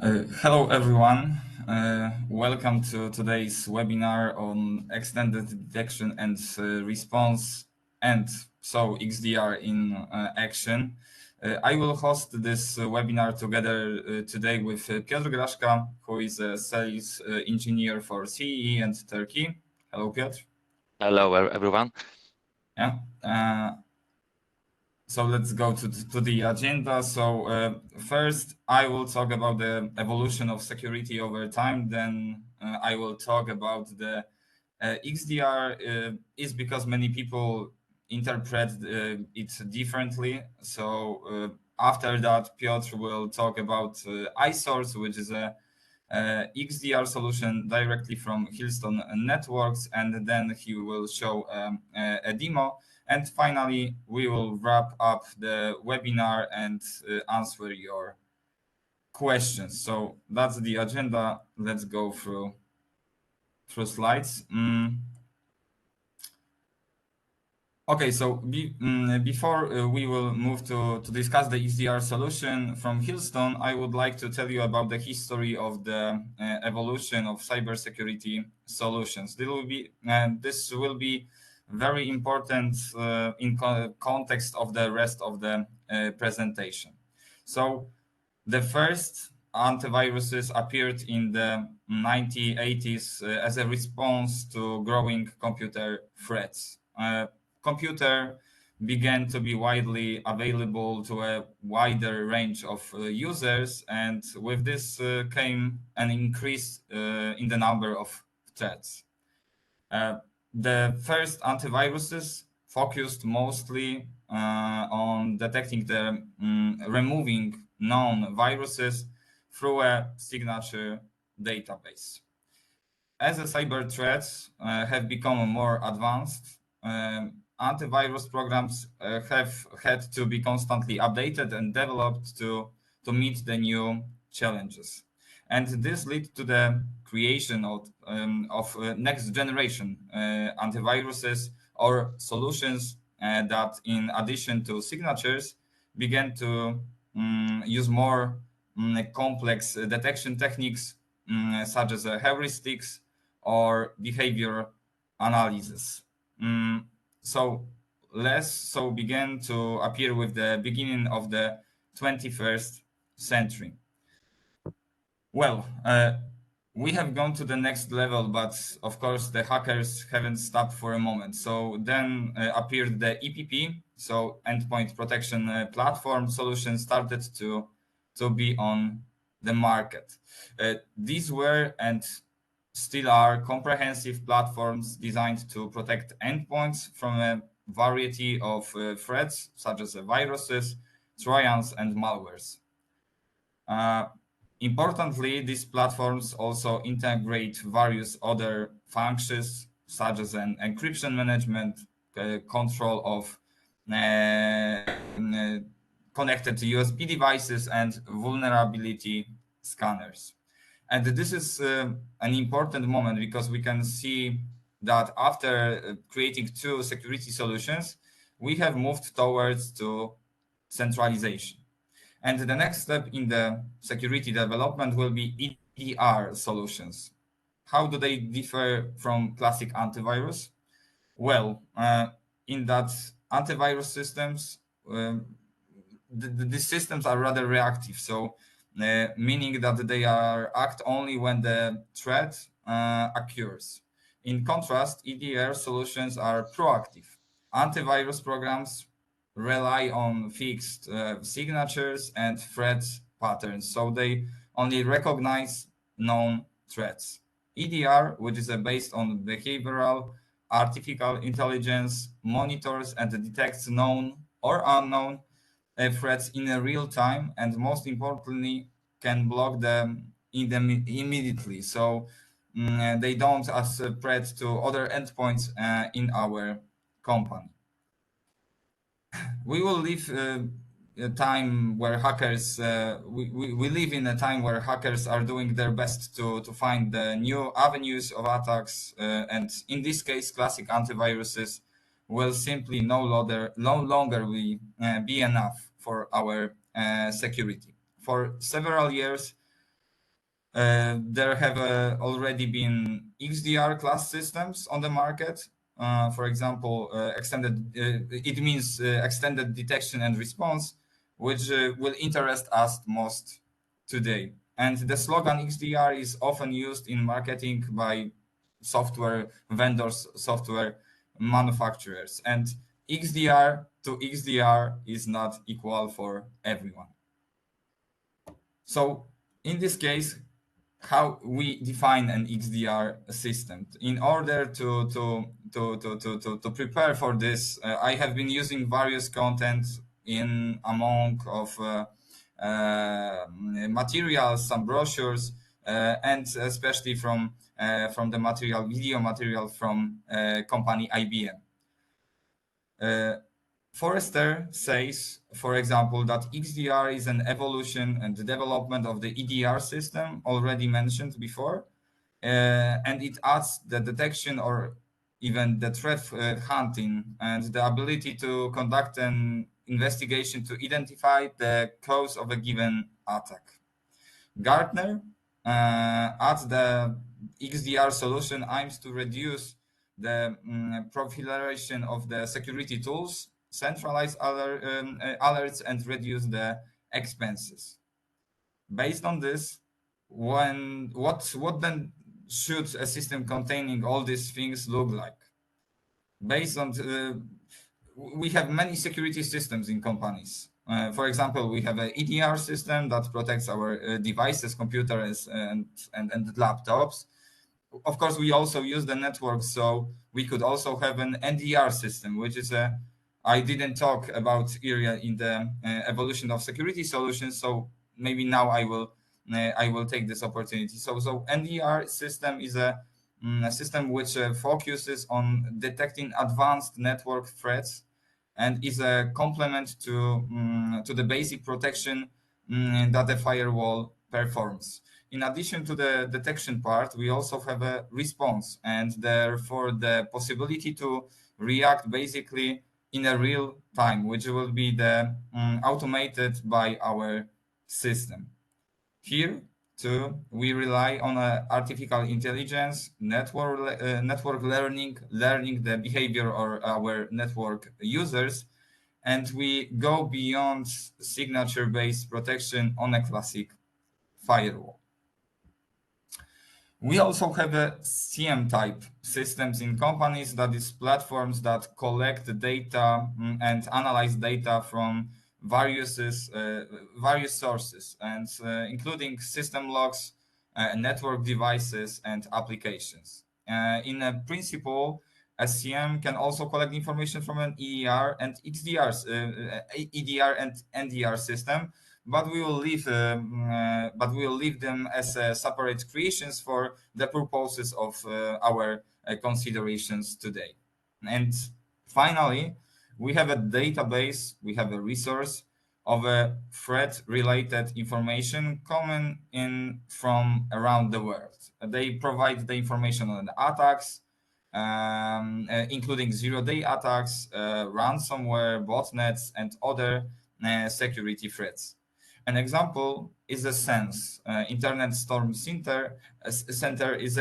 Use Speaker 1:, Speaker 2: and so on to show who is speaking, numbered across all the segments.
Speaker 1: Hello, everyone. Welcome to today's webinar on extended detection and response, and so XDR in action. I will host this webinar together today with Piotr Graszka, who is a sales engineer for CEE and Turkey. Hello, Piotr.
Speaker 2: Hello, everyone.
Speaker 1: Yeah. So let's go to the agenda. So first, I will talk about the evolution of security over time. Then I will talk about the XDR is because many people interpret it differently. So after that, Piotr will talk about iSource, which is a XDR solution directly from Hillstone networks, and then he will show a demo. And finally, we will wrap up the webinar and answer your questions. So that's the agenda. Let's go through slides. Okay, so before we will move to discuss the XDR solution from Hillstone, I would like to tell you about the history of the evolution of cybersecurity solutions. This will be very important in context of the rest of the presentation. So the first antiviruses appeared in the 1980s as a response to growing computer threats. Computer began to be widely available to a wider range of users, and with this came an increase in the number of threats. The first antiviruses focused mostly on detecting the removing known viruses through a signature database. As the cyber threats have become more advanced, antivirus programs have had to be constantly updated and developed to meet the new challenges. And this led to the creation of next generation antiviruses or solutions that, in addition to signatures, began to use more complex detection techniques such as heuristics or behavior analysis. So less so began to appear with the beginning of the 21st century. Well, we have gone to the next level, but of course the hackers haven't stopped for a moment. So then appeared the EPP, so endpoint protection platform solution started to be on the market. These were and still are comprehensive platforms designed to protect endpoints from a variety of threats such as viruses, trojans, and malwares. Uh, Importantly, these platforms also integrate various other functions such as an encryption management, control of connected to USB devices, and vulnerability scanners. And this is an important moment because we can see that after creating two security solutions, we have moved towards to centralization. And the next step in the security development will be EDR solutions. How do they differ from classic antivirus? Well, in that antivirus systems, these systems are rather reactive. So, meaning that they are act only when the threat occurs. In contrast, EDR solutions are proactive. Antivirus programs rely on fixed signatures and threat patterns, so they only recognize known threats. EDR, which is based on behavioral artificial intelligence, monitors and detects known or unknown threats in a real time, and most importantly, can block them immediately. So they don't as a threat to other endpoints in our company. We will live a time where hackers we live in a time where hackers are doing their best to find the new avenues of attacks, and in this case classic antiviruses will simply no longer be enough for our security. For several years There have already been XDR class systems on the market. For example, it means extended detection and response, which will interest us most today. And the slogan XDR is often used in marketing by software vendors, software manufacturers. And XDR to XDR is not equal for everyone. So in this case, how we define an XDR system. In order to prepare for this, I have been using various content in among of materials, some brochures, and especially from the video material from company IBM. Forrester says, for example, that XDR is an evolution and development of the EDR system already mentioned before, and it adds the detection or even the threat hunting and the ability to conduct an investigation to identify the cause of a given attack. Gartner adds the XDR solution aims to reduce the proliferation of the security tools, centralize alerts, and reduce the expenses. Based on this, what then should a system containing all these things look like? Based on we have many security systems in companies. For example, we have an EDR system that protects our devices, computers, and laptops. Of course, we also use the network, so we could also have an NDR system, which is a I didn't talk about area in the evolution of security solutions, so maybe now I will take this opportunity. So NDR system is a system which focuses on detecting advanced network threats and is a complement to the basic protection that a firewall performs. In addition to the detection part, we also have a response and therefore the possibility to react basically in a real time, which will be the automated by our system. Here, too, we rely on artificial intelligence, network learning the behavior of our network users, and we go beyond signature-based protection on a classic firewall. We also have a CM type systems in companies, that is platforms that collect the data and analyze data from various sources, and including system logs, network devices, and applications. In a principle, a CM can also collect information from an EDR and NDR system, but we will leave them as separate creations for the purposes of our considerations today. And finally, we have a database, we have a resource of a threat related information coming in from around the world. They provide the information on the attacks, including zero-day attacks, ransomware, botnets, and other security threats. An example is a SENSE, Internet Storm Center. Center is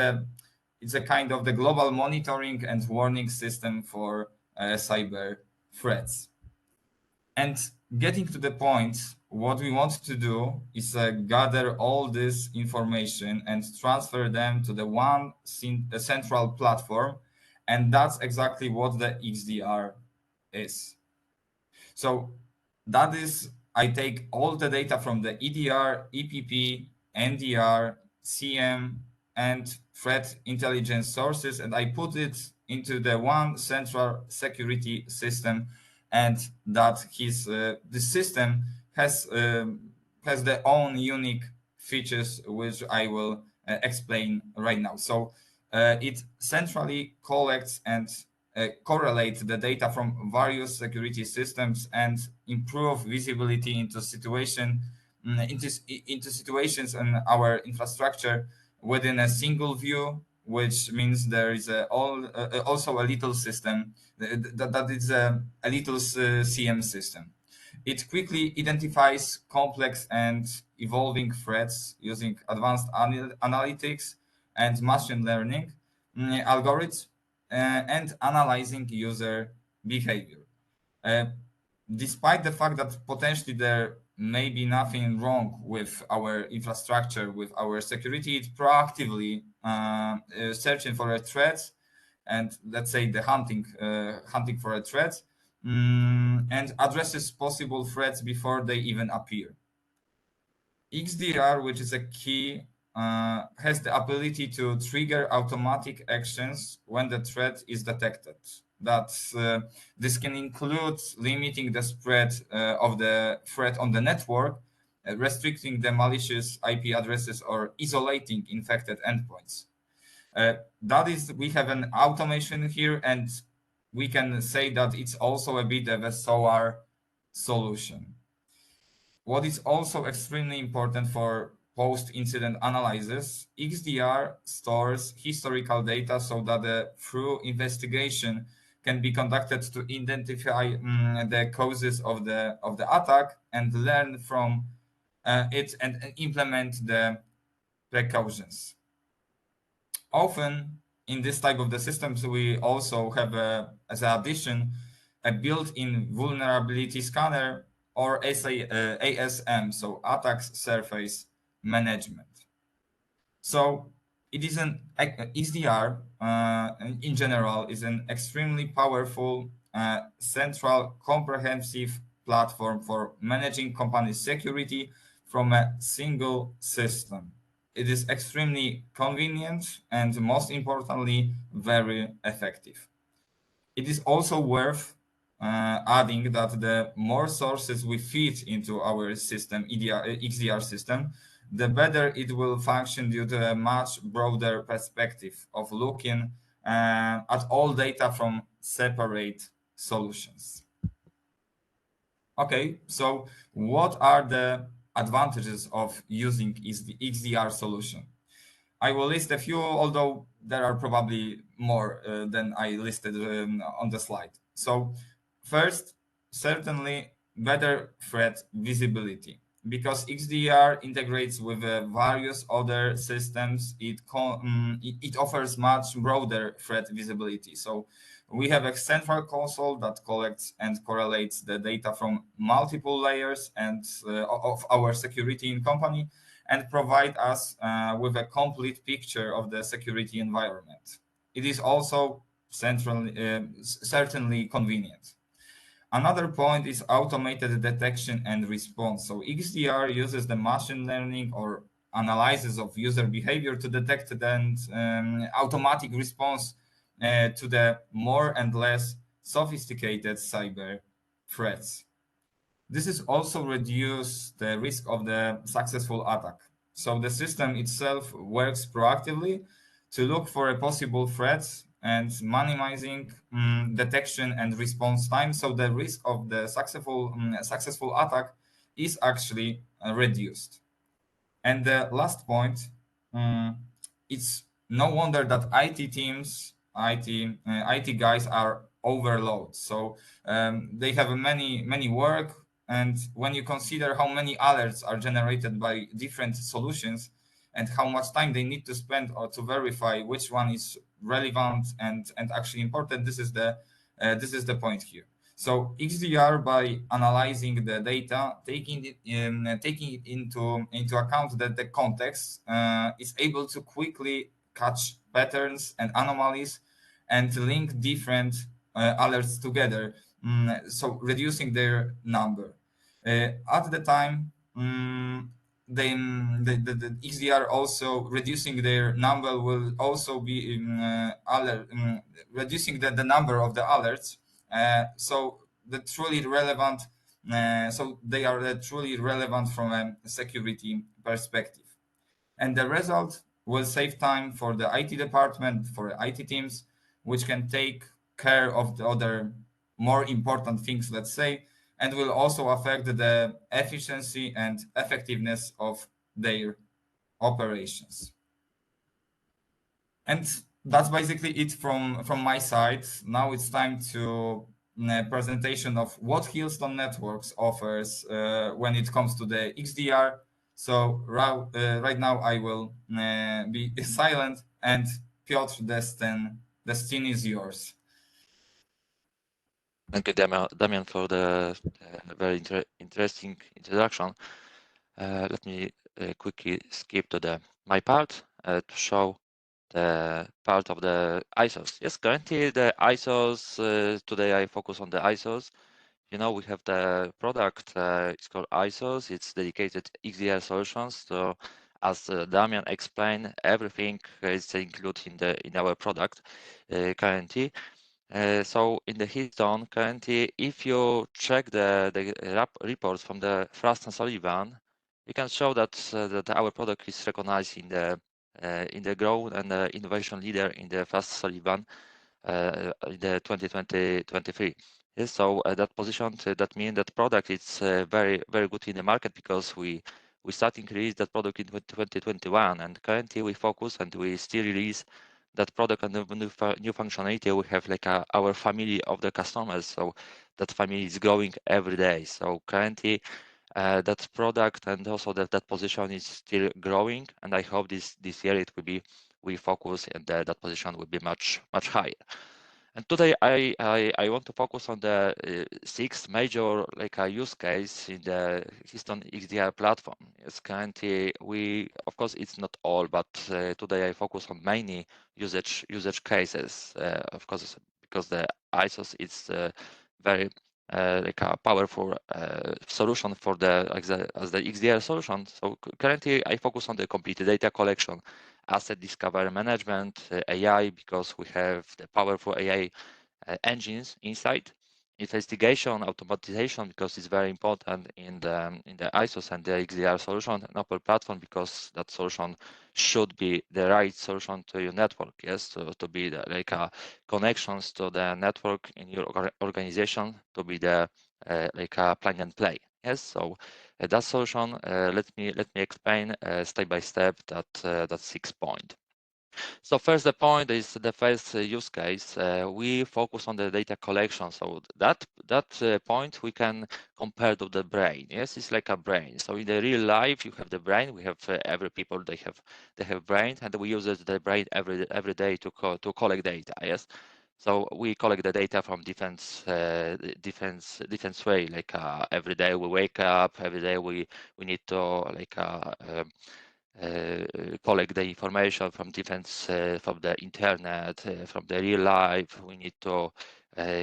Speaker 1: it's a kind of the global monitoring and warning system for cyber threats. And getting to the point, what we want to do is gather all this information and transfer them to the one central platform, and that's exactly what the XDR is. So that is, I take all the data from the EDR, EPP, NDR, CM, and threat intelligence sources, and I put it into the one central security system, and that the system has their own unique features, which I will explain right now. So it centrally collects and correlate the data from various security systems and improve visibility into into situations in our infrastructure within a single view, which means there is also a little system that is a little CM system. It quickly identifies complex and evolving threats using advanced analytics and machine learning algorithms and analyzing user behavior. Uh, Despite the fact that potentially there may be nothing wrong with our infrastructure, with our security, it proactively searching for a threat, and let's say the hunting for a threat, and addresses possible threats before they even appear. XDR, which is a key, has the ability to trigger automatic actions when the threat is detected. This can include limiting the spread of the threat on the network, restricting the malicious IP addresses, or isolating infected endpoints. That is, we have an automation here, and we can say that it's also a bit of a SOAR solution. What is also extremely important for post-incident analysis, XDR stores historical data so that the through investigation can be conducted to identify the causes of the attack and learn from it and implement the precautions. Often in this type of the systems, we also have as an addition a built-in vulnerability scanner or ASM, so attack surface management. So it is an XDR in general is an extremely powerful central comprehensive platform for managing company security from a single system. It is extremely convenient and most importantly, very effective. It is also worth adding that the more sources we feed into our system, XDR system, the better it will function due to a much broader perspective of looking at all data from separate solutions. Okay, so what are the advantages of using the XDR solution? I will list a few, although there are probably more than I listed on the slide. So, first, certainly better threat visibility. Because XDR integrates with various other systems, it offers much broader threat visibility. So, we have a central console that collects and correlates the data from multiple layers and of our security in company and provide us with a complete picture of the security environment. It is also certainly convenient. Another point is automated detection and response. So XDR uses the machine learning or analysis of user behavior to detect the automatic response to the more and less sophisticated cyber threats. This is also reduce the risk of the successful attack. So the system itself works proactively to look for a possible threats and minimizing detection and response time. So the risk of the successful attack is actually reduced. And the last point, it's no wonder that IT teams, IT guys are overloaded. So they have many work, and when you consider how many alerts are generated by different solutions, and how much time they need to spend or to verify which one is relevant and actually important, this is the point here. So XDR, by analyzing the data, taking it into account that the context, is able to quickly catch patterns and anomalies and link different alerts together, so reducing their number. At the time, then the XDR also reducing their number will also be reducing the number of the alerts, so the truly relevant so they are truly relevant from a security perspective, and the result will save time for the IT department, for IT teams, which can take care of the other more important things, let's say, and will also affect the efficiency and effectiveness of their operations. And that's basically it from my side. Now it's time to presentation of what Hillstone Networks offers when it comes to the XDR. So right now I will be silent, and Piotr, Destin is yours.
Speaker 2: Thank you, Damian, for the very interesting introduction. Let me quickly skip to my part to show the part of the ISOs. Yes, currently the ISOs, today I focus on the ISOs. You know, we have the product, it's called ISOs, it's dedicated XDR solutions. So as Damian explained, everything is included in our product currently. So in the Hillstone currently, if you check the reports from the Frost and Sullivan, you can show that that our product is recognized in the growth and innovation leader in the Frost Sullivan in the 2020-23. Yes, so that position, that means that product is very good in the market because we start increase that product in 2021, and currently we focus and we still release that product and the new functionality. We have like our family of the customers, so that family is growing every day. So currently that product and also that position is still growing, and I hope this year it will be we focus and that position will be much higher. And today I want to focus on the 6 major like use case in the Hillstone XDR platform. Yes, currently we, of course, it's not all, but today I focus on many usage cases. Of course, because the ISOs is very like a powerful solution for the as the XDR solution. So currently I focus on the complete data collection, asset discovery management, AI, because we have the powerful AI engines inside, investigation, automatization, because it's very important in the ISOs and the XDR solution, and open platform, because that solution should be the right solution to your network. Yes, to be the, like connections to the network in your organization, to be the like a plug and play. Yes, so that solution. Let me explain step by step that 6 point. So first, the point is the first use case. We focus on the data collection. So that point we can compare to the brain. Yes, it's like a brain. So in the real life, you have the brain. We have every people they have brain, and we use the brain every day to collect data. Yes. So we collect the data from different way. Like every day we wake up. Every day we need to like collect the information from different from the internet, from the real life. We need to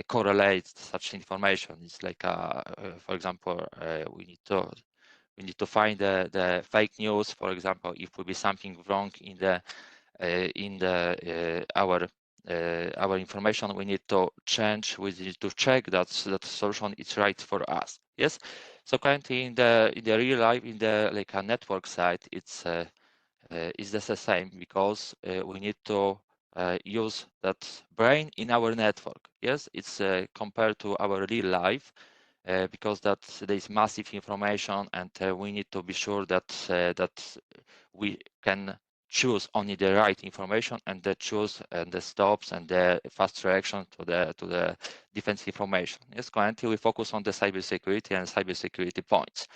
Speaker 2: correlate such information. It's like, for example, we need to find the fake news. For example, if will be something wrong in the our information, we need to change. We need to check that solution is right for us. Yes. So currently in the real life, in the like a network side, it's just the same, because we need to use that brain in our network. Yes, it's compared to our real life, because that there is massive information, and we need to be sure that that we can choose only the right information, and the choose and the stops and the fast reaction to the defense information. Yes, currently we focus on the cybersecurity and cybersecurity points.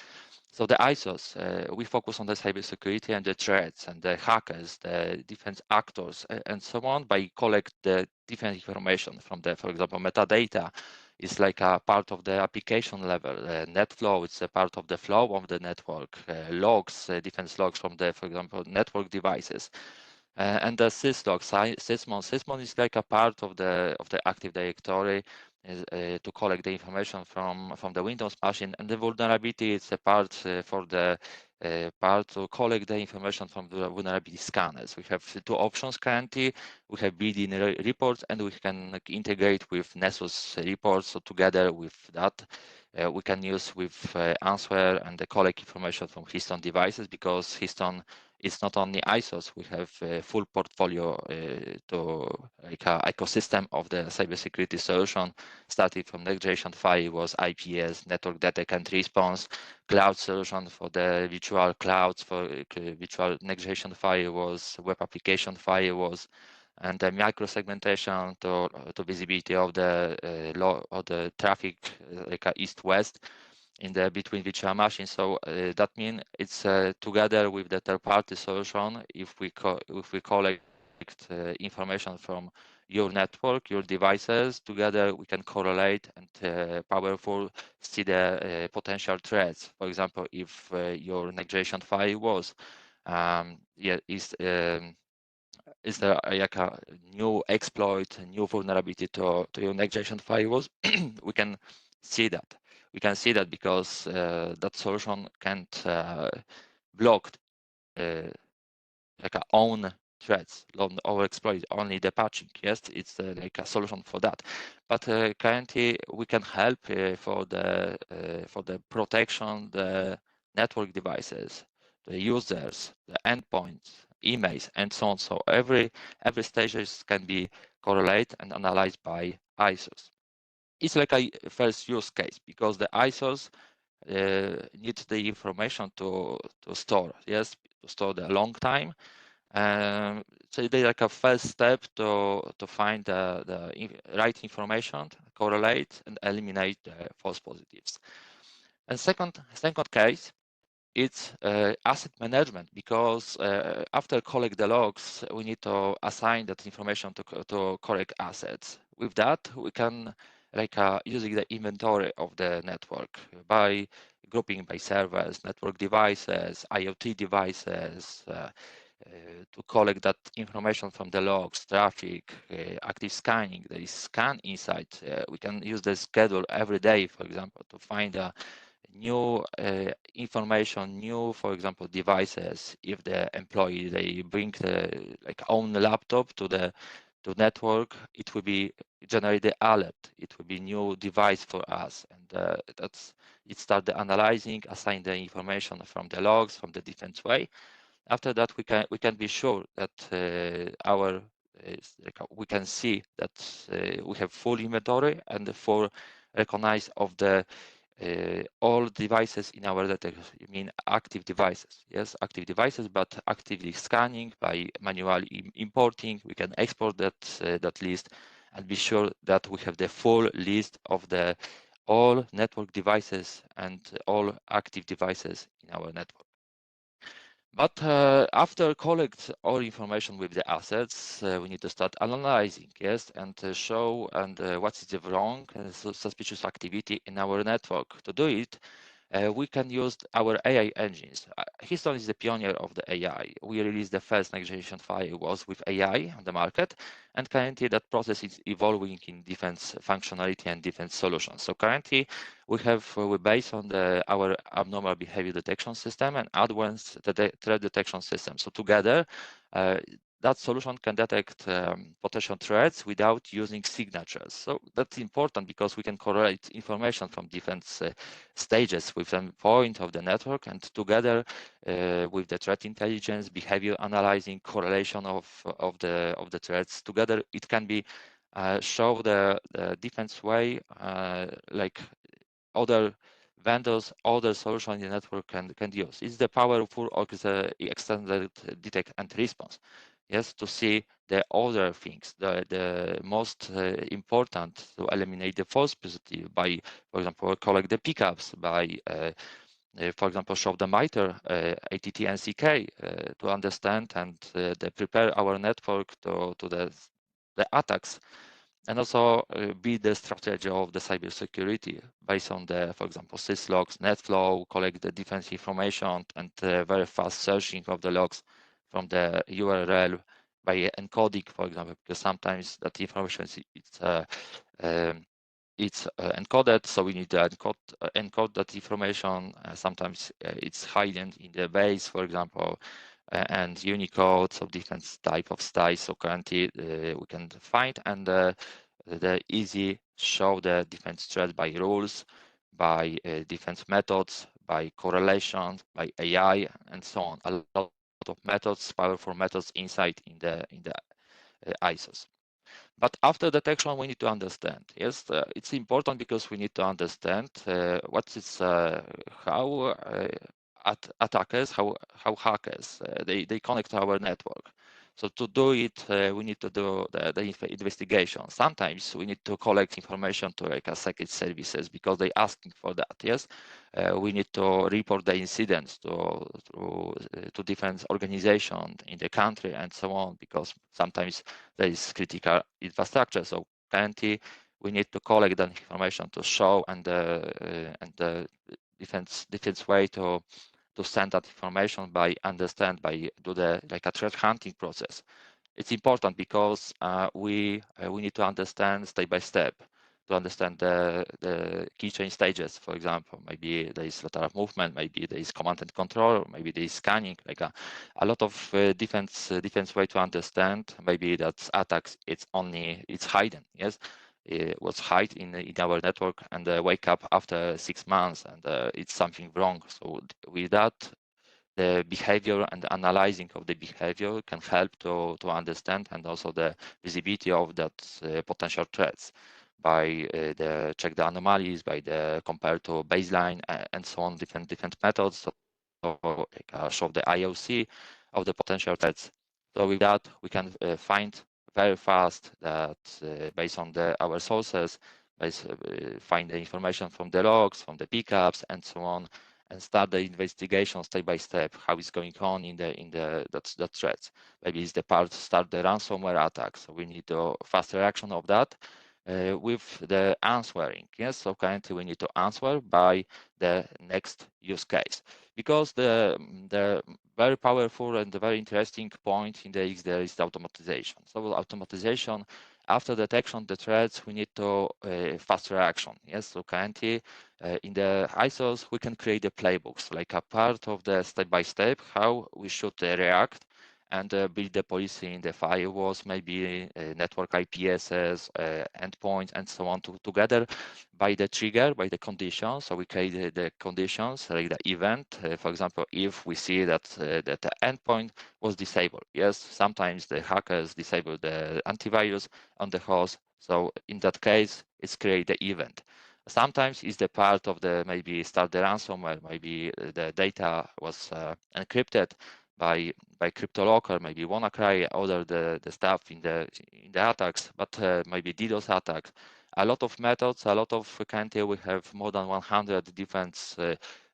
Speaker 2: So the ISOs, we focus on the cybersecurity and the threats and the hackers, the defense actors, and so on, by collect the different information from the, for example, metadata is like a part of the application level. Net flow, it's a part of the flow of the network. Logs, defense logs from the, for example, network devices. And the syslog, sysmon is like a part of the Active Directory, to collect the information from the Windows machine, and the vulnerability is a part for the part to collect the information from the vulnerability scanners. We have 2 options currently. We have built-in reports, and we can integrate with Nessus reports. So together with that, we can use with Answer and collect information from Hillstone devices, because Hillstone is not only ISOs. We have a full portfolio to like a ecosystem of the cybersecurity solution, starting from next generation firewalls, IPS, network detect and response, cloud solution for the virtual clouds, for virtual next generation firewalls, web application firewalls, and the micro segmentation to visibility of the traffic like east-west in the between virtual machines. So that means it's together with the third-party solution. If we collect information from your network, your devices, together we can correlate and powerful see the potential threats. For example, if your next-generation firewalls is there like a new exploit, a new vulnerability to your next-generation firewalls, we can see that. We can see that because that solution can't block like own threats or exploit only the patching. Yes, it's like a solution for that. But currently, we can help for the protection the network devices, the users, the endpoints, emails, and so on. So every stages can be correlated and analyzed by ISOs. It's like a first use case because the ISOs need the information to store. Yes, to store the long time. So they like a first step to find the right information, correlate and eliminate the false positives. And second case, it's asset management because after collect the logs, we need to assign that information to correct assets. With that, we can like using the inventory of the network by grouping by servers, network devices, IoT devices, to collect that information from the logs, traffic, active scanning. There is scan insight. We can use the schedule every day, for example, to find a new information, new, for example, devices. If the employee they bring the like own laptop to network, it will be generate the alert. It will be new device for us, and it start the analyzing, assign the information from the logs from the different way. After that, we can be sure that we can see that we have full inventory and full recognize of the all devices in our data. You mean active devices? Yes, active devices, but actively scanning by manually importing. We can export that list and be sure that we have the full list of the all network devices and all active devices in our network. But after collect all information with the assets, we need to start analyzing, yes, and show and what is the wrong suspicious activity in our network. To do it, we can use our AI engines. Hillstone is the pioneer of the AI. We released the first next-generation firewalls with AI on the market, and currently that process is evolving in different functionality and different solutions. So currently, we base on our abnormal behavior detection system and advanced threat detection system. So together, that solution can detect potential threats without using signatures. So that's important because we can correlate information from different stages with a point of the network, and together with the threat intelligence, behavior analyzing, correlation of the threats, together it can be show the defense way like other vendors, other solutions in the network can use. It's the powerful extended detect and response. Yes, to see the other things, the most important to eliminate the false positive by, for example, collect the pickups by, for example, show the MITRE, ATT and CK to understand and prepare our network to the attacks, and also build the strategy of the cybersecurity based on the, for example, syslogs, NetFlow, collect the defense information, and very fast searching of the logs from the URL by encoding, for example, because sometimes that information it's encoded, so we need to encode that information. Sometimes it's hidden in the base, for example, and Unicode, so different type of styles. So currently we can find and the easy show the defense threat by rules, by defense methods, by correlation, by AI, and so on. A lot of methods, powerful methods inside in the ISOs. But after detection, we need to understand. Yes, it's important because we need to understand what is how attackers, how hackers they connect to our network. So to do it, we need to do the investigation. Sometimes we need to collect information to like a security services because they asking for that. Yes, we need to report the incidents to different organizations in the country and so on, because sometimes there is critical infrastructure. So currently we need to collect that information to show and the different way to send that information by do the like a threat hunting process. It's important because we need to understand step by step to understand the key change stages. For example, maybe there is lateral movement, maybe there is command and control, maybe there is scanning, like a lot of different way to understand. Maybe that attacks it's hidden. Yes, it was hide in our network and wake up after 6 months and it's something wrong. So with that, the behavior and the analyzing of the behavior can help to understand, and also the visibility of that potential threats by the check the anomalies, by the compare to baseline and so on, different methods. So show the IOC of the potential threats. So with that, we can find very fast that based on our sources, find the information from the logs, from the pickups, and so on, and start the investigation step by step, how it's going on in that threats. Maybe it's the part start the ransomware attack. So we need a fast reaction of that with the answering. Yes, so currently we need to answer by the next use case, because the very powerful and the very interesting point in the XDR is the automatization. So automatization, after detection of the threats, we need to fast reaction. Yes, so currently in the ISOs, we can create the playbooks, like a part of the step-by-step how we should react and build the policy in the firewalls, maybe network IPSs, endpoints, and so on together by the trigger, by the conditions. So we create the conditions, like the event. For example, if we see that that the endpoint was disabled, yes, sometimes the hackers disable the antivirus on the host. So in that case, it's create the event. Sometimes it's the part of the maybe start the ransomware, maybe the data was encrypted by CryptoLocker, maybe WannaCry, other the stuff in the attacks, but maybe DDoS attacks. A lot of methods, a lot of currently we have more than 100 different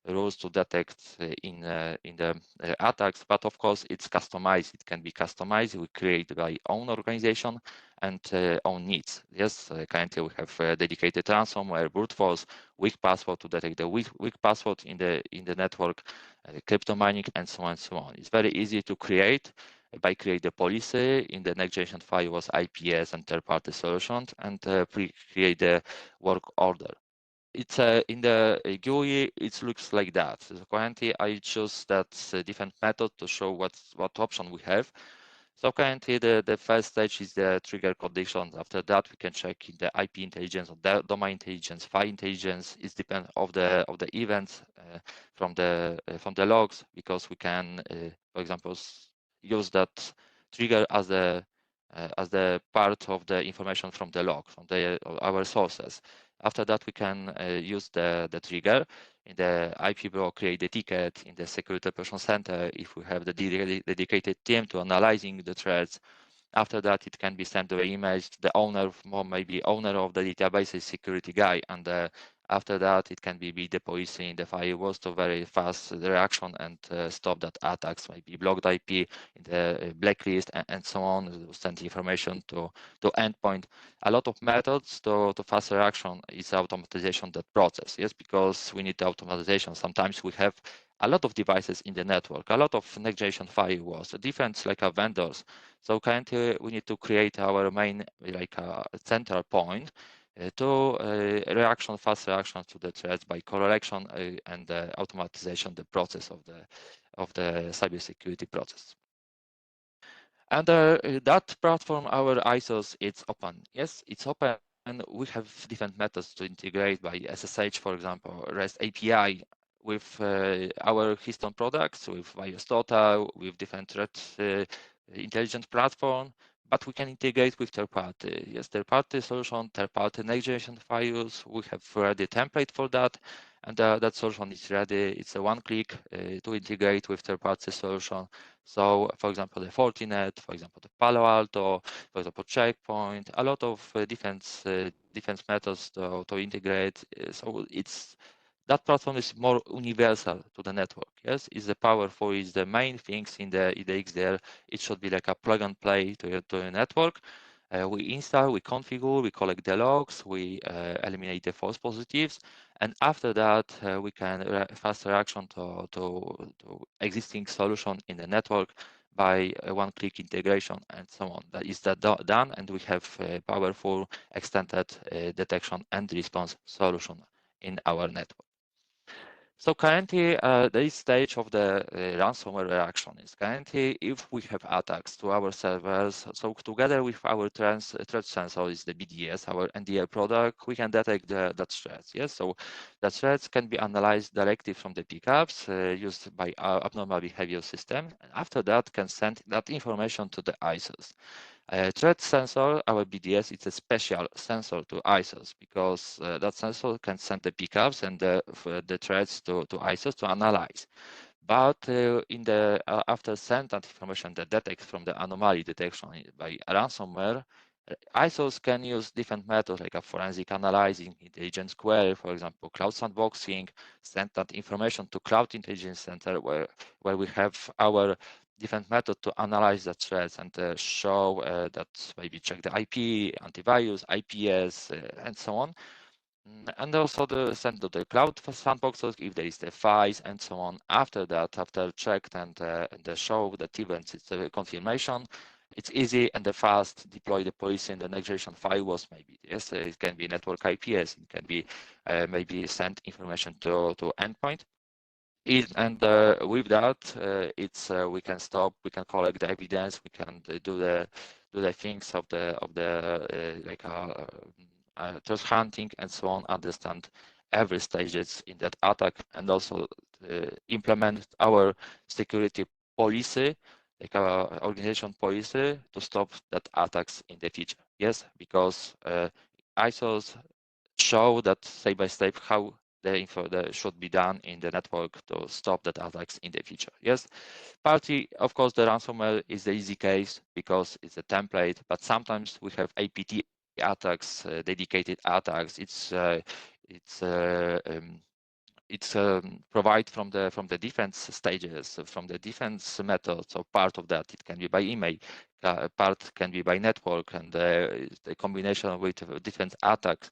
Speaker 2: rules to detect in the attacks, but of course it's customized. It can be customized. We create by own organization and own needs. Yes, currently we have dedicated ransomware, brute force, weak password to detect the weak password in the network, crypto mining, and so on and so on. It's very easy to create by create the policy in the next generation firewalls, IPS, and third-party solutions, and create the work order. It's in the GUI, it looks like that. So currently, I choose that different method to show what option we have. So currently, the first stage is the trigger conditions. After that, we can check in the IP intelligence, or the domain intelligence, file intelligence. It depends of the events from the logs, because we can, for example, use that trigger as the part of the information from the log, from our sources. After that, we can use the trigger in the IP block, create the ticket in the security operations center if we have the dedicated team to analyzing the threats. After that, it can be sent to the image. The owner, or maybe owner of the database is security guy, and after that, it can be the policy in the firewalls to very fast reaction and stop that attacks, maybe blocked IP in the blacklist and so on, send information to endpoint. A lot of methods to fast reaction is automatization that process. Yes, because we need the automatization. Sometimes we have a lot of devices in the network, a lot of next generation firewalls, different like vendors. So currently we need to create our main like central point to fast reaction to the threats by correlation and automatization, the process of the cybersecurity process. And that platform, our ISOs, it's open. Yes, it's open. And we have different methods to integrate by SSH, for example, REST API with our Hillstone products, with VirusTotal, with different threat intelligent platform, but we can integrate with third-party. Yes, third-party solution, third-party next-generation files. We have already template for that, and that solution is ready. It's a one-click to integrate with third-party solution. So, for example, the Fortinet, for example, the Palo Alto, for example, Checkpoint, a lot of defense methods to integrate. So it's that platform is more universal to the network. Yes, is the powerful is the main things in the XDR. It should be like a plug and play to your network. We install, we configure, we collect the logs, we eliminate the false positives, and after that we can fast reaction to existing solution in the network by one-click integration and so on. That is that done, and we have powerful extended detection and response solution in our network. So currently, this stage of the ransomware reaction is currently if we have attacks to our servers, so together with our threat sensor is the BDS, our NDR product, we can detect that threats. Yes, so the threats can be analyzed directly from the pickups used by our abnormal behavior system. And after that, can send that information to the ISOs. Threat sensor, our BDS, it's a special sensor to ISOs because that sensor can send the pickups and the threats to ISOs to analyze. But in the after send that information that detects from the anomaly detection by ransomware, ISOs can use different methods like a forensic analyzing, intelligence query, for example, cloud sandboxing, send that information to Cloud Intelligence Center where we have our different method to analyze the threats and show that maybe check the IP, antivirus, IPS, and so on. And also send to the cloud sandboxes if there is the files and so on. After that, after checked and the show that events, it's a confirmation. It's easy and the fast deploy the policy in the next generation firewalls. Maybe yes, it can be network IPS. It can be maybe send information to endpoint. And with that, it's we can stop, we can collect the evidence, we can do the things of the like threat hunting and so on, understand every stages in that attack, and also implement our security policy, like our organization policy, to stop that attacks in the future. Yes, because ISOs show that step by step how the info that should be done in the network to stop that attacks in the future. Yes, partly, of course, the ransomware is the easy case because it's a template, but sometimes we have APT attacks, dedicated attacks. Provide from the defense stages, from the defense methods. So part of that it can be by email, part can be by network, and the combination with different attacks.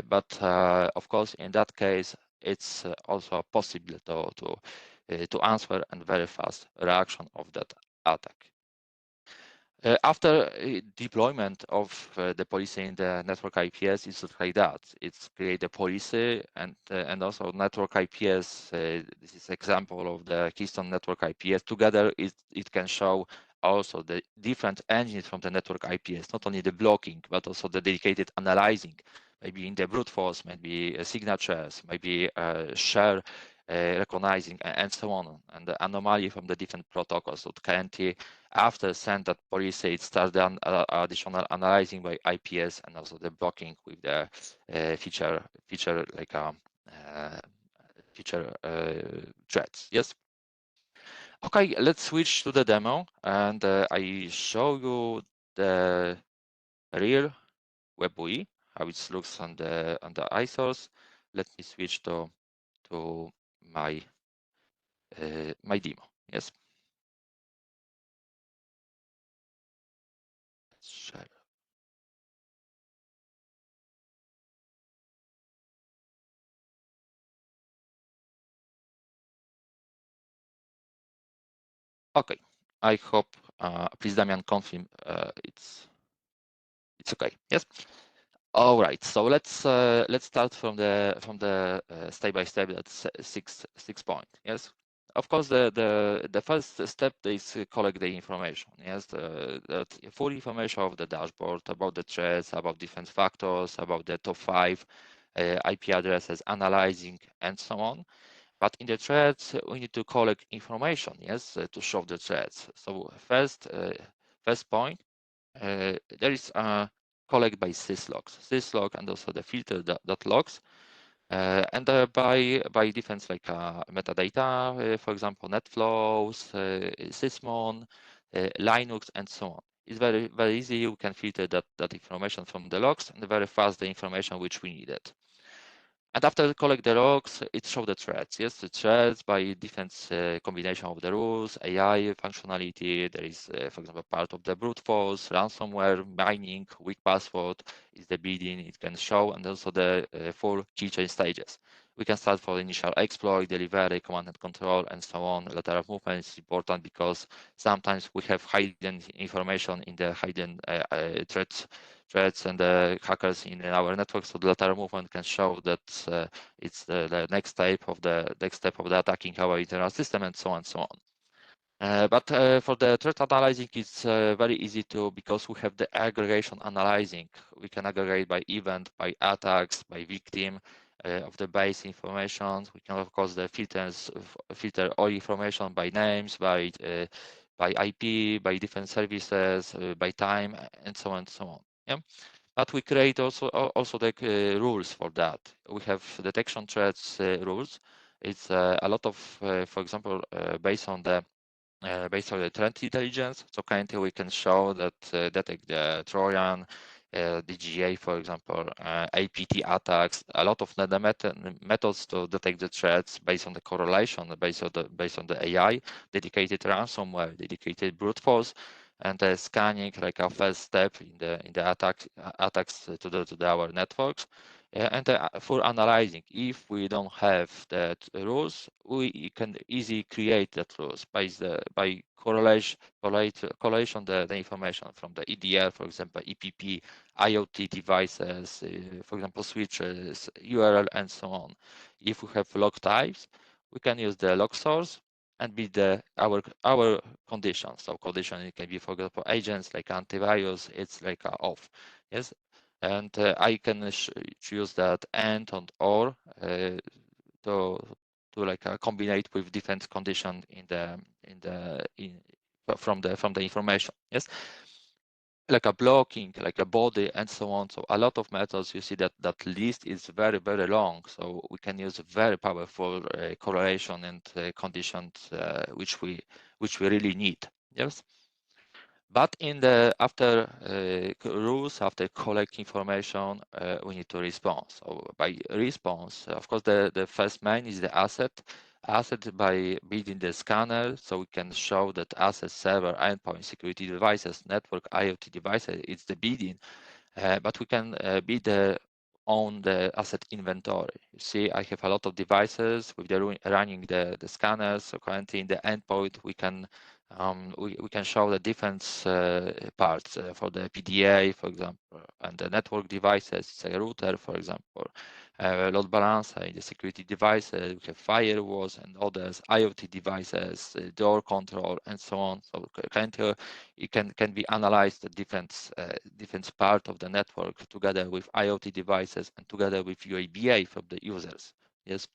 Speaker 2: But of course, in that case, it's also possible to answer and very fast reaction of that attack. After deployment of the policy in the network IPS, it's like that. It's create a policy and also network IPS. This is example of the Keystone network IPS. Together, it can show also the different engines from the network IPS, not only the blocking, but also the dedicated analyzing, maybe in the brute force, maybe signatures, maybe share recognizing, and so on, and the anomaly from the different protocols. So currently, after send that policy, it starts the additional analyzing by IPS and also the blocking with the feature like feature threats. Yes. Okay, let's switch to the demo, and I show you the real web GUI, how it looks on the iSource. Let me switch to my my demo. Yes. Let's share. Okay. I hope. Please, Damian, confirm it's okay. Yes. All right. So let's start from the step by step. That's six point. Yes. Of course, the first step is collect the information. Yes, the full information of the dashboard about the threats, about different factors, about the top 5 IP addresses, analyzing, and so on. But in the threads, we need to collect information. Yes, to show the threads. So first point, there is a collect by syslog, and also the filter dot logs. By defense like metadata, for example, NetFlows, Sysmon, Linux, and so on. It's very easy. You can filter that information from the logs and very fast the information which we needed. And after collect the logs, it shows the threads. Yes, the threads by different combination of the rules, AI functionality. There is, for example, part of the brute force, ransomware, mining, weak password is the bidding. It can show, and also the 4 keychain stages. We can start for initial exploit, delivery, command and control, and so on. Lateral movement is important because sometimes we have hidden information in the hidden threats and hackers in our network. So the lateral movement can show that it's the next step of the attacking our internal system, and so on and so on. But for the threat analyzing, it's very easy to, because we have the aggregation analyzing. We can aggregate by event, by attacks, by victim of the base information. We can, of course, the filter all information by names, by IP, by different services, by time, and so on and so on. Yeah. But we create also the rules for that. We have detection threats rules. It's a lot of, for example, based on the threat intelligence. So currently we can show that detect the Trojan, DGA, for example, APT attacks, a lot of the methods to detect the threats based on the correlation, based on the AI, dedicated ransomware, dedicated brute force, and scanning like a first step in the attacks to our networks. And for analyzing, if we don't have that rules, we can easily create that rules by correlation the information from the EDR, for example, EPP, IoT devices, for example, switches, URL, and so on. If we have log types, we can use the log source and be our condition. So condition, it can be, for example, agents like antivirus. It's like off. Yes, and I can choose that and or to like combine with different condition from the information. Yes, like a blocking, like a body, and so on. So a lot of methods. You see that list is very long. So we can use very powerful correlation and conditions which we really need. Yes. But in the after rules, after collect information, we need to respond. So by response, of course, the first main is the asset. Asset by building the scanner, so we can show that asset, server, endpoint, security devices, network, IoT devices. It's the bidding, but we can build on the asset inventory. You see, I have a lot of devices with the running the scanners. So currently in the endpoint, we can show the different parts for the PDA, for example, and the network devices, say router, for example, load balancer in the security devices. We have firewalls and others, IoT devices, door control, and so on. So currently, it can be analyzed the different part of the network together with IoT devices and together with UABA from the users. Yes.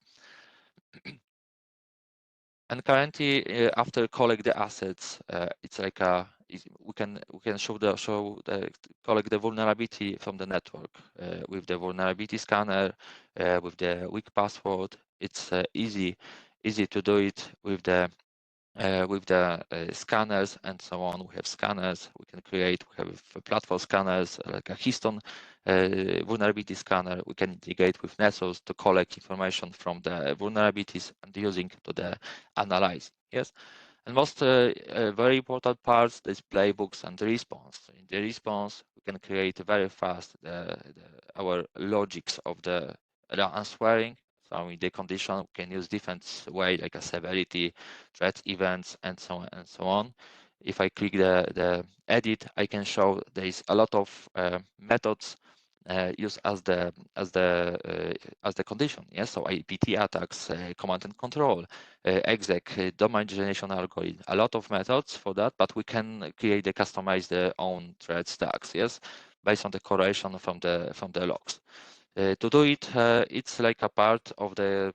Speaker 2: And currently, after collect the assets, it's like we can show the collect the vulnerability from the network with the vulnerability scanner, with the weak password. It's easy to do it with the scanners and so on. We have scanners we can create. We have platform scanners like a Hillstone vulnerability scanner. We can integrate with Nessus to collect information from the vulnerabilities and using to the analyze. Yes. And most very important parts is playbooks and response. In the response, we can create very fast our logics of the answering. So in the condition, we can use different way like a severity, threat events, and so on and so on. If I click the edit, I can show there is a lot of methods used as the condition. Yes, so APT attacks, command and control, exec, domain generation algorithm, a lot of methods for that, but we can create and customize the own thread stacks. Yes, based on the correlation from the logs. To do it, it's like a part of the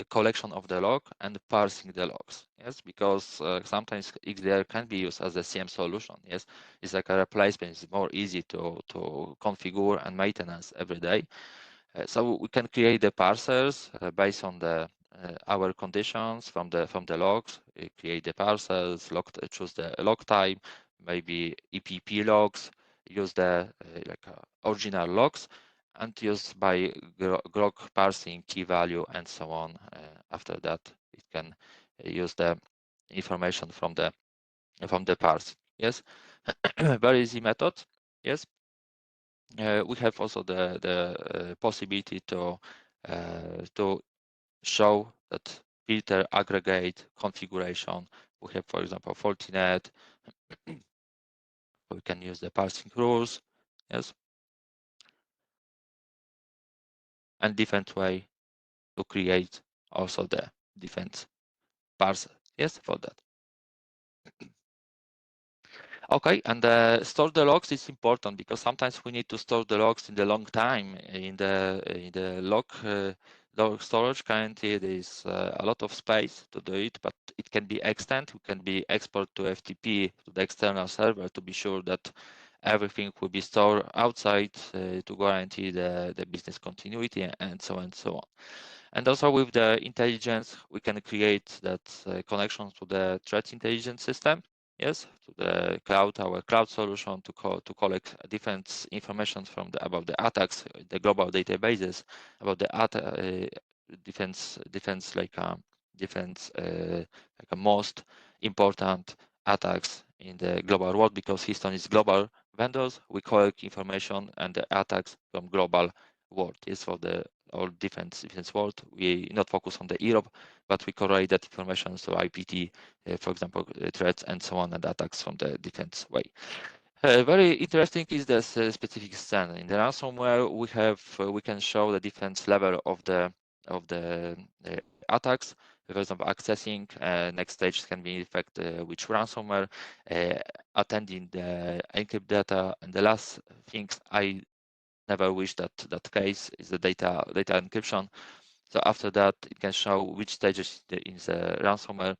Speaker 2: collection of the log and parsing the logs. Yes, because sometimes XDR can be used as a CM solution. Yes, it's like a replacement. It's more easy to configure and maintenance every day. So we can create the parsers based on the our conditions from the logs. We create the parsers, choose the log type, maybe EPP logs, use the original logs, and use by grok parsing key value and so on. After that, it can use the information from the parse. Yes, very easy method. Yes. We have also the possibility to show that filter aggregate configuration. We have, for example, Fortinet. We can use the parsing rules. Yes, and different way to create also the different parser. Yes, for that. Okay, and store the logs is important because sometimes we need to store the logs in the long time in the log storage. Currently, there is a lot of space to do it, but it can be extend. We can be export to FTP to the external server to be sure that everything will be stored outside to guarantee the business continuity and so on and so on. And also with the intelligence, we can create that connection to the threat intelligence system. Yes, to the cloud, our cloud solution to collect different information from about the attacks, the global databases about the defense like a most important attacks in the global world, because Hillstone is global vendors. We collect information and the attacks from global world. Is for the all defense world. We not focus on the Europe, but we correlate that information to IPT, for example, threats and so on, and attacks from the defense way. Very interesting is the specific scan. In the ransomware, we can show the different level of the attacks. For example, accessing next stage can be in fact which ransomware, attending the encrypt data, and the last things I never wish that case is the data encryption. So after that, it can show which stages in the ransomware.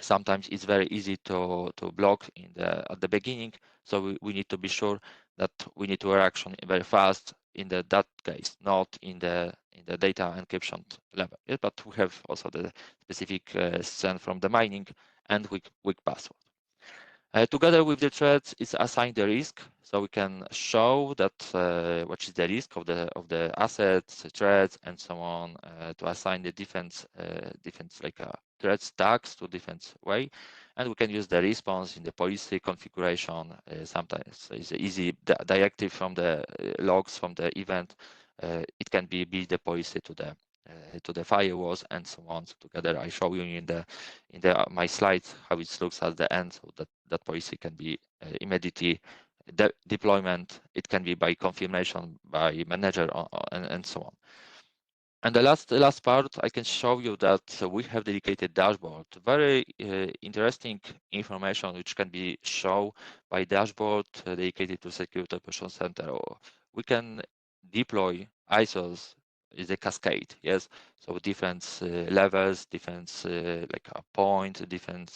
Speaker 2: Sometimes it's very easy to block at the beginning, so we need to be sure that we need to reaction very fast in that case, not in the data encryption level. Yes, but we have also the specific send from the mining and weak password. Together with the threats, it's assigned the risk, so we can show that what is the risk of the assets, the threats, and so on, to assign the different like threats tags to different way, and we can use the response in the policy configuration. Sometimes it's easy directive from the logs from the event. It can be build the policy to the firewalls and so on. So together, I show you in my slides how it looks at the end, so that policy can be immediately deployment. It can be by confirmation by manager and so on. And the last part, I can show you that we have dedicated dashboard. Very interesting information which can be shown by dashboard dedicated to Security Operations Center. Or we can deploy ISOs is a cascade, yes. So different levels, different like a point, different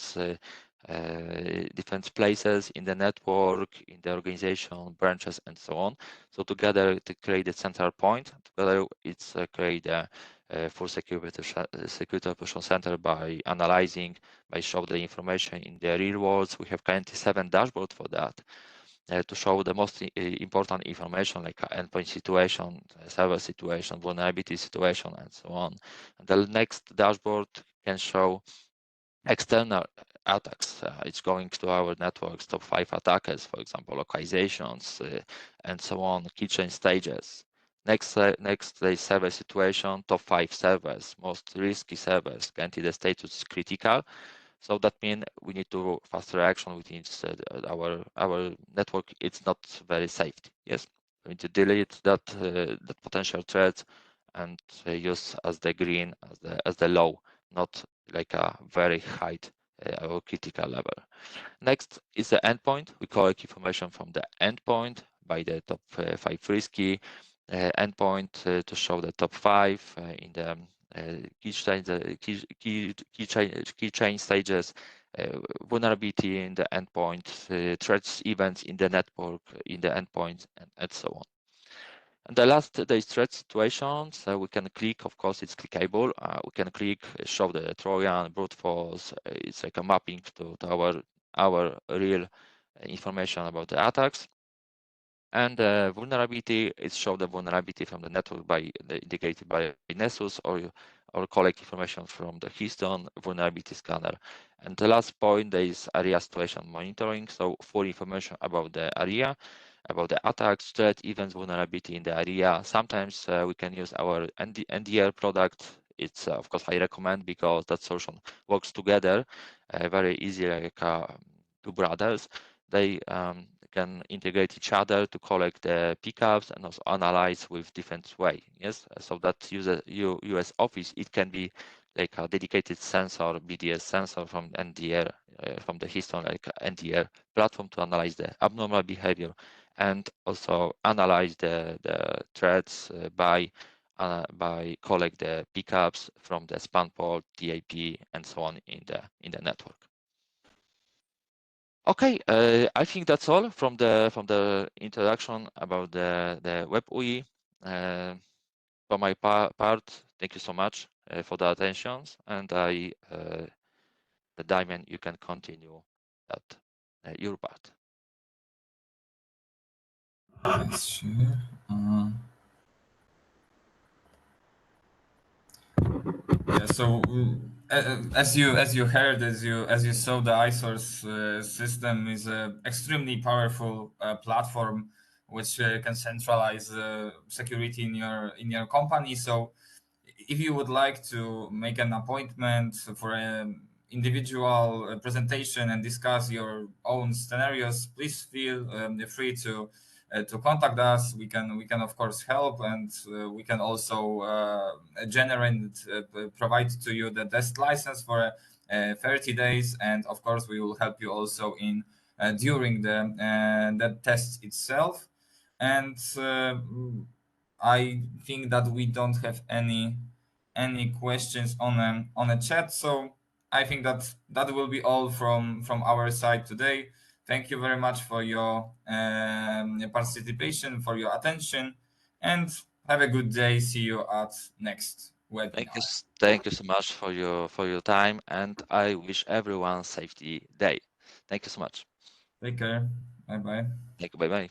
Speaker 2: places in the network, in the organization, branches, and so on. So together to create a central point, together it's create a full security operations center by analyzing, by show the information in the real world. We have currently 7 dashboards for that. To show the most important information like endpoint situation, server situation, vulnerability situation, and so on. And the next dashboard can show external attacks. It's going to our networks, top 5 attackers, for example, localizations, and so on, keychain stages. Next server situation, top 5 servers, most risky servers, currently the status critical. So that means we need to fast reaction within our network. It's not very safe. Yes, we need to delete that potential threat and use as the green as the low, not like a very high or critical level. Next is the endpoint. We collect information from the endpoint by the top 5 risky endpoint to show the top 5 in the key chain stages, vulnerability in the endpoint, threats events in the network, in the endpoint, and so on. And the last is threat situations. We can click, of course, it's clickable. We can click, show the Trojan, brute force. It's like a mapping to our real information about the attacks. And vulnerability is show the vulnerability from the network by indicated by Nessus or collect information from the Hillstone vulnerability scanner. And the last point is area situation monitoring. So full information about the area, about the attacks, threat, events, vulnerability in the area. Sometimes we can use our NDR product. It's of course I recommend because that solution works together very easy like two brothers. They can integrate each other to collect the pickups and also analyze with different way. Yes, so that US Office, it can be like a dedicated sensor, BDS sensor from NDR, from the Hillstone like NDR platform to analyze the abnormal behavior and also analyze the threats by collect the pickups from the span port, DAP, and so on in the network. Okay, I think that's all from the introduction about the web UI. For my part, thank you so much for the attentions, and the Diamond, you can continue that your part.
Speaker 1: Yes, sure. Yeah, so as you heard, as you saw, the iSource system is an extremely powerful platform which can centralize security in your company. So if you would like to make an appointment for an individual presentation and discuss your own scenarios, please feel free to contact us. We can of course help, and we can also generate provide to you the test license for 30 days, and of course we will help you also in during the test itself. And I think that we don't have any questions on a chat, so I think that will be all from our side today. Thank you very much for your participation, for your attention, and have a good day. See you at next webinar.
Speaker 2: Thank you so much for your time, and I wish everyone safety day. Thank you so much.
Speaker 1: Take care. Bye bye.
Speaker 2: Thank you. Bye bye.